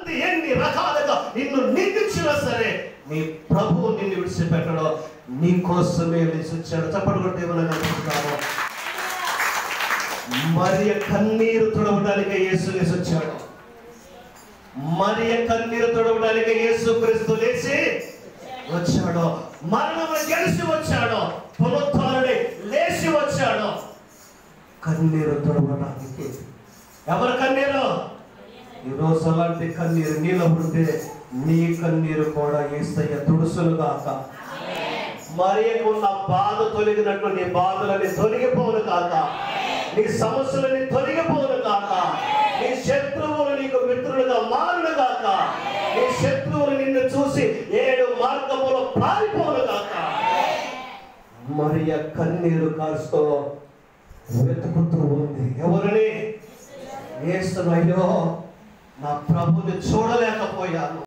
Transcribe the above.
శక్తి ఎన్ని రకాలుగా నిన్ను నిందించినా సరే నీ ప్రభువు నిన్ను విడిచిపెట్టడం నీ కోసమే వచ్చాడు. చప్పట్లు కొట్టి ఏమన్నా అనుకుంటున్నాము. మరియ కన్నీరు తుడవడానికి యేసు లేచి వచ్చాడు. మరియ కన్నీరు తుడవడానికి యేసు క్రీస్తు లేచి వచ్చాడు. మరణమును గెలిచి వచ్చాడు. పునరుత్థానుడై లేచి వచ్చాడు. కన్నీరు తుడవడానికి. ఎవరి కన్నీరు? ఈరోజు అలాంటి కన్నీరు నీలో ఉంటే నీ కన్నీరు కూడా యేసయ్య తుడుసును గాక. మరియకున్న బాధ తొలగినట్లు నీ బాధలని తొలగిపోను కాక. నీ సమస్యలని తొలగిపోను కాక. నీ శత్రువులు నీకు మిత్రులుగా మారును కాక. నీ శత్రువులు నిన్ను చూసి 7 మార్గములో పారిపోను కాక. మరియ కన్నీరు కారుస్తూ వెతుకుతూ ఉంది. ఎవరిని? యేసును. అయ్యో, నా ప్రభుని చూడలేకపోయాను.